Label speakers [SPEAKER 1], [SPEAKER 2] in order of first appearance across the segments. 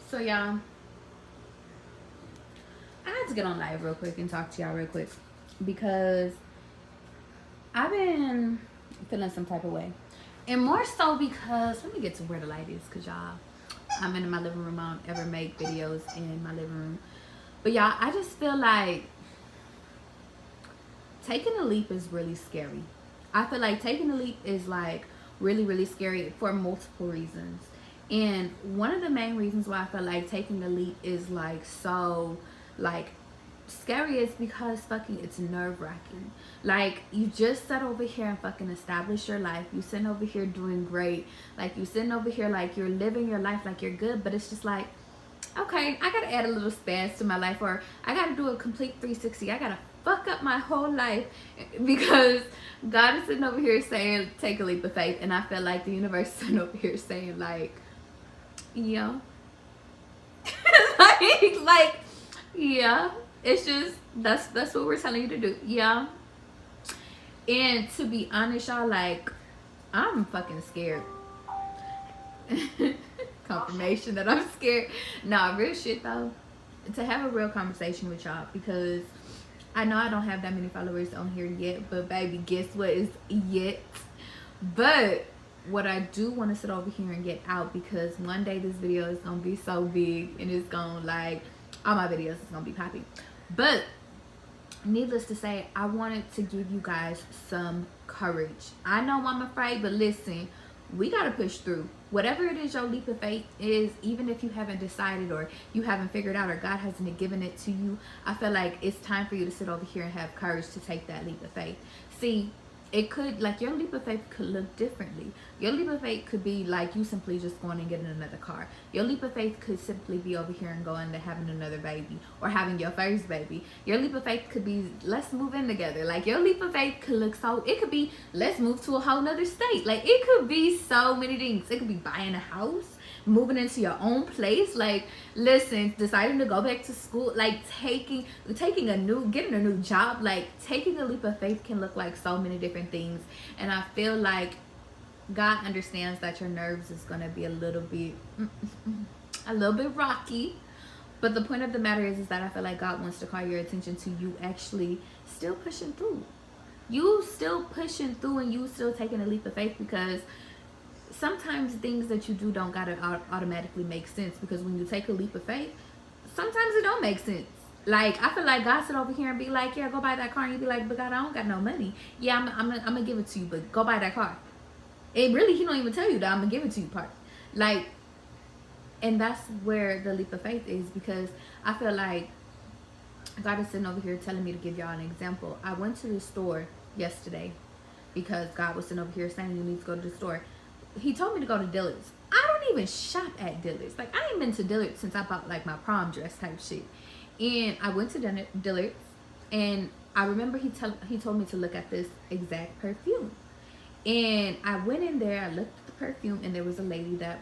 [SPEAKER 1] So y'all, I had to get on live real quick and talk to y'all real quick because I've been feeling some type of way. And more so because let me get to where the light is, cause y'all, I'm in my living room. I don't ever make videos in my living room. But y'all, I just feel like taking a leap is really scary. I feel like taking a leap is like really, really scary for multiple reasons. And one of the main reasons why I feel like taking the leap is like so like scary is because fucking it's nerve wracking. Like you just sat over here and fucking established your life. You sitting over here doing great. Like you sitting over here like you're living your life like you're good, but it's just like okay, I gotta add a little spaz to my life, or I gotta do a complete 360. I gotta fuck up my whole life because God is sitting over here saying, take a leap of faith. And I feel like the universe is sitting over here saying, like, yeah. like, yeah. It's just, that's what we're telling you to do. Yeah. And to be honest, y'all, like, I'm fucking scared. Confirmation that I'm scared. Nah, real shit though. To have a real conversation with y'all because I know I don't have that many followers on here yet, but baby, guess what is yet? But what I do want to sit over here and get out because one day this video is gonna be so big and it's gonna like all my videos is gonna be popping. But needless to say, I wanted to give you guys some courage. I know I'm afraid, but listen, we gotta push through. Whatever it is your leap of faith is, even if you haven't decided or you haven't figured out or God hasn't given it to you, I feel like it's time for you to sit over here and have courage to take that leap of faith. See, it could, like your leap of faith could look differently. Your leap of faith could be like you simply just going and getting another car. Your leap of faith could simply be over here and going to having another baby or having your first baby. Your leap of faith could be let's move in together. Like your leap of faith could look so, it could be let's move to a whole nother state. Like it could be so many things. It could be buying a house, moving into your own place, like listen, deciding to go back to school, like getting a new job. Like taking a leap of faith can look like so many different things. And I feel like God understands that your nerves is going to be a little bit rocky. But the point of the matter is that I feel like God wants to call your attention to you actually still pushing through. You still pushing through and you still taking a leap of faith because sometimes things that you do don't gotta automatically make sense because when you take a leap of faith, sometimes it don't make sense. Like I feel like God sit over here and be like, yeah, go buy that car, and you be like, but God, I don't got no money. Yeah, I'm gonna give it to you, but go buy that car. It really, he don't even tell you that I'm gonna give it to you part. Like, and that's where the leap of faith is because I feel like God is sitting over here telling me to give y'all an example. I went to the store yesterday because God was sitting over here saying you need to go to the store. He told me to go to Dillard's. I don't even shop at Dillard's. Like I ain't been to Dillard's since I bought like my prom dress type shit. And I went to Dillard's and I remember he told me to look at this exact perfume. And I went in there, I looked at the perfume, and there was a lady that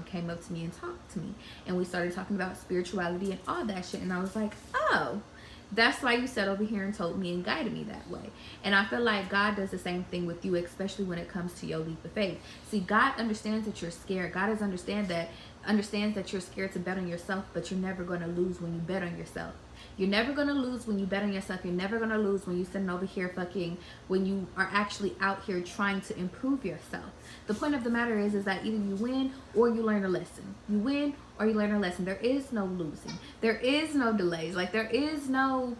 [SPEAKER 1] came up to me and talked to me. And we started talking about spirituality and all that shit. And I was like, oh, that's why you sat over here and told me and guided me that way. And I feel like God does the same thing with you, especially when it comes to your leap of faith. See, God understands that you're scared. God understands that you're scared to bet on yourself, but you're never going to lose when you bet on yourself. You're never going to lose when you bet on yourself. You're never going to lose when you're sitting over here when you are actually out here trying to improve yourself. The point of the matter is that either you win or you learn a lesson. You win or you learn a lesson. There is no losing. There is no delays. Like there is no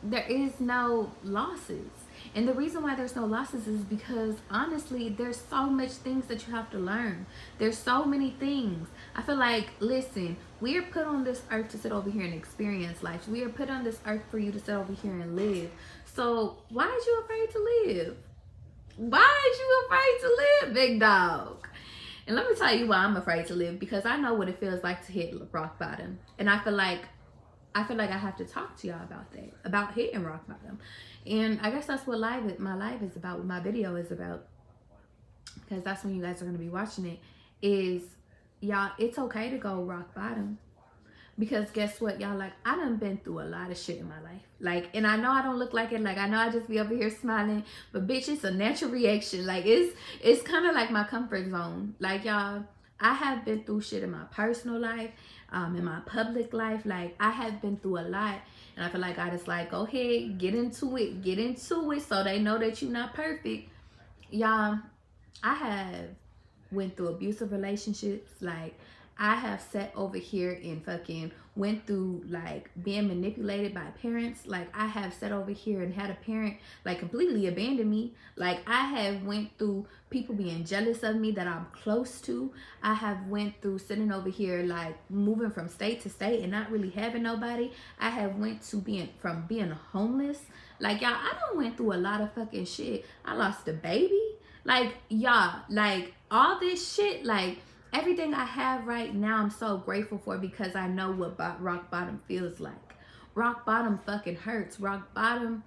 [SPEAKER 1] losses. And the reason why there's no losses is because honestly, there's so much things that you have to learn. There's so many things. I feel like, listen, we are put on this earth to sit over here and experience life. We are put on this earth for you to sit over here and live. So why is you afraid to live? Why is you afraid to live, big dog? And let me tell you why I'm afraid to live, because I know what it feels like to hit rock bottom. And I feel like I have to talk to y'all about that, about hitting rock bottom. And I guess that's what my live is about, what my video is about, because that's when you guys are going to be watching it, is y'all, it's okay to go rock bottom. Because guess what, y'all, like, I done been through a lot of shit in my life. Like, and I know I don't look like it. Like, I know I just be over here smiling. But, bitch, it's a natural reaction. Like, it's kind of like my comfort zone. Like, y'all, I have been through shit in my personal life, in my public life. Like, I have been through a lot. And I feel like God is like, go ahead, get into it, so they know that you're not perfect. Y'all, I have went through abusive relationships. Like, I have sat over here and fucking went through like being manipulated by parents. Like, I have sat over here and had a parent like completely abandon me. Like, I have went through people being jealous of me that I'm close to. I have went through sitting over here like moving from state to state and not really having nobody. I have went to being homeless. Like, y'all, I done went through a lot of fucking shit. I lost a baby. Like, y'all, like all this shit, like everything I have right now, I'm so grateful for, because I know what rock bottom feels like. Rock bottom fucking hurts. Rock bottom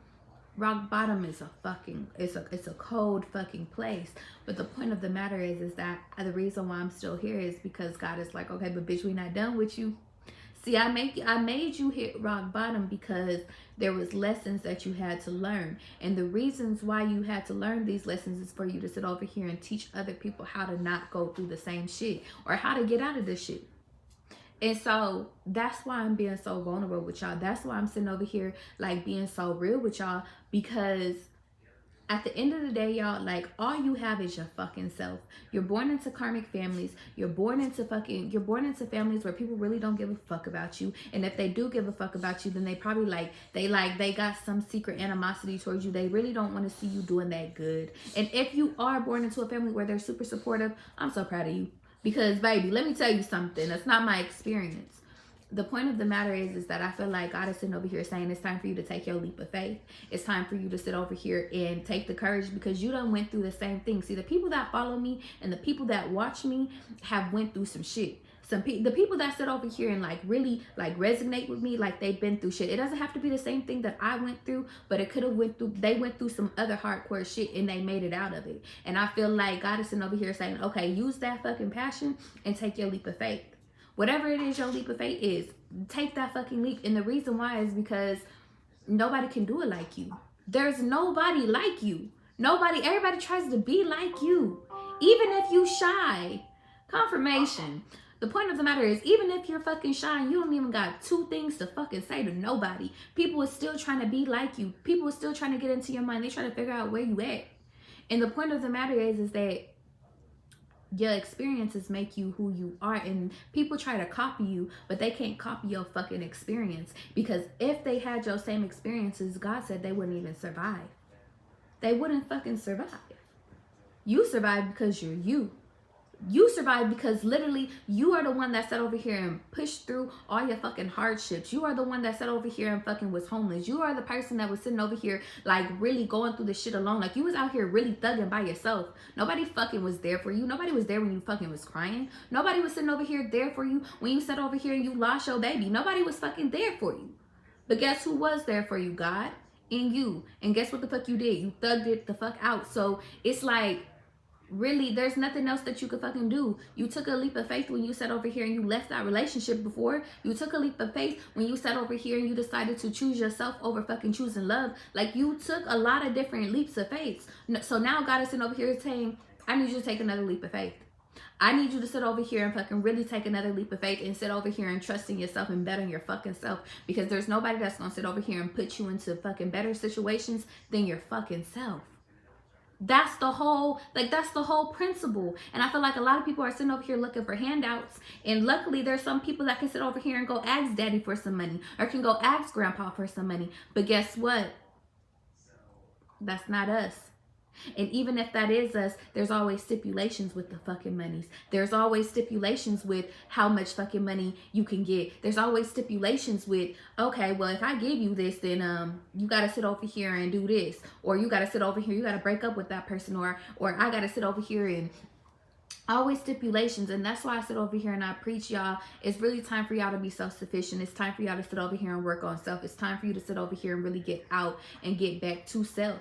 [SPEAKER 1] is a fucking, it's a cold fucking place. But the point of the matter is that the reason why I'm still here is because God is like, okay, but bitch, we not done with you. See, I made you hit rock bottom because there was lessons that you had to learn. And the reasons why you had to learn these lessons is for you to sit over here and teach other people how to not go through the same shit, or how to get out of this shit. And so that's why I'm being so vulnerable with y'all. That's why I'm sitting over here like being so real with y'all, because at the end of the day, y'all, like, all you have is your fucking self. You're born into karmic families. You're born into families where people really don't give a fuck about you. And if they do give a fuck about you, then they probably they got some secret animosity towards you. They really don't want to see you doing that good. And if you are born into a family where they're super supportive, I'm so proud of you. Because, baby, let me tell you something. That's not my experience. The point of the matter is that I feel like God is sitting over here saying it's time for you to take your leap of faith. It's time for you to sit over here and take the courage, because you done went through the same thing. See, the people that follow me and the people that watch me have went through some shit. The people that sit over here and like really like resonate with me, like they've been through shit. It doesn't have to be the same thing that I went through, but they went through some other hardcore shit and they made it out of it. And I feel like God is sitting over here saying, okay, use that fucking passion and take your leap of faith. Whatever it is your leap of faith is, take that fucking leap. And the reason why is because nobody can do it like you. There's nobody like you. Everybody tries to be like you. Even if you shy. Confirmation. The point of the matter is, even if you're fucking shy and you don't even got two things to fucking say to nobody, people are still trying to be like you. People are still trying to get into your mind. They trying to figure out where you at. And the point of the matter is that your experiences make you who you are, and people try to copy you, but they can't copy your fucking experience, because if they had your same experiences, God said they wouldn't even survive. They wouldn't fucking survive. You survive because you're you. You survive because literally you are the one that sat over here and pushed through all your fucking hardships. You are the one that sat over here and fucking was homeless. You are the person that was sitting over here like really going through this shit alone. Like, you was out here really thugging by yourself. Nobody fucking was there for you. Nobody was there when you fucking was crying. Nobody was sitting over here there for you when you sat over here and you lost your baby. Nobody was fucking there for you. But guess who was there for you? God and you. And guess what the fuck you did? You thugged it the fuck out. So it's like, really, there's nothing else that you could fucking do. You took a leap of faith when you sat over here and you left that relationship before. You took a leap of faith when you sat over here and you decided to choose yourself over fucking choosing love. Like, you took a lot of different leaps of faith. So now God is sitting over here saying, I need you to take another leap of faith. I need you to sit over here and fucking really take another leap of faith and sit over here and trust in yourself and better your fucking self. Because there's nobody that's gonna sit over here and put you into fucking better situations than your fucking self. That's the whole principle. And I feel like a lot of people are sitting over here looking for handouts. And luckily there's some people that can sit over here and go ask daddy for some money, or can go ask grandpa for some money. But guess what? That's not us. And even if that is us, there's always stipulations with the fucking monies. There's always stipulations with how much fucking money you can get. There's always stipulations with, okay, well, if I give you this, then you got to sit over here and do this. Or you got to sit over here, you got to break up with that person. Or I got to sit over here and always stipulations. And that's why I sit over here and I preach, y'all. It's really time for y'all to be self-sufficient. It's time for y'all to sit over here and work on self. It's time for you to sit over here and really get out and get back to self.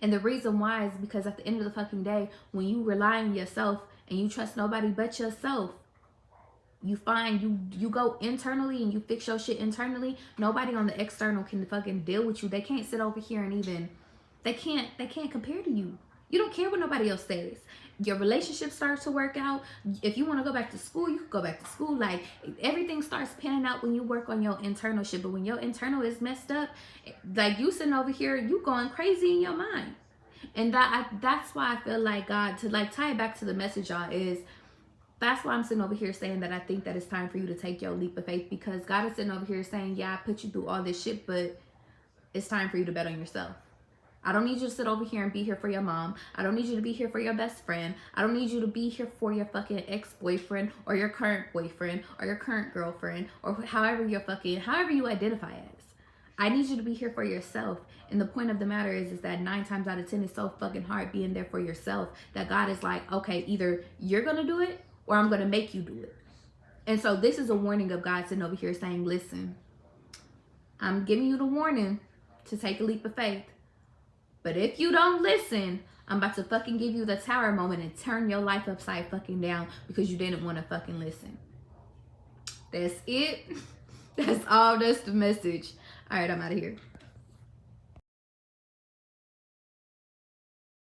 [SPEAKER 1] And the reason why is because at the end of the fucking day, when you rely on yourself and you trust nobody but yourself, you find you go internally and you fix your shit internally. Nobody on the external can fucking deal with you. They can't sit over here and even, they can't compare to you. You don't care what nobody else says. Your relationship starts to work out. If you want to go back to school, you can go back to school. Like, everything starts panning out when you work on your internal shit. But when your internal is messed up, like, you sitting over here, you going crazy in your mind. And that's why I feel like God, to like tie it back to the message, y'all, is that's why I'm sitting over here saying that I think that it's time for you to take your leap of faith, because God is sitting over here saying, yeah, I put you through all this shit, but it's time for you to bet on yourself. I don't need you to sit over here and be here for your mom. I don't need you to be here for your best friend. I don't need you to be here for your fucking ex-boyfriend or your current boyfriend or your current girlfriend or however you identify as. I need you to be here for yourself. And the point of the matter is that 9 times out of 10 it's so fucking hard being there for yourself that God is like, okay, either you're going to do it or I'm going to make you do it. And so this is a warning of God sitting over here saying, listen, I'm giving you the warning to take a leap of faith. But if you don't listen, I'm about to fucking give you the tower moment and turn your life upside fucking down because you didn't want to fucking listen. That's it. That's all. That's the message. All right, I'm out of here.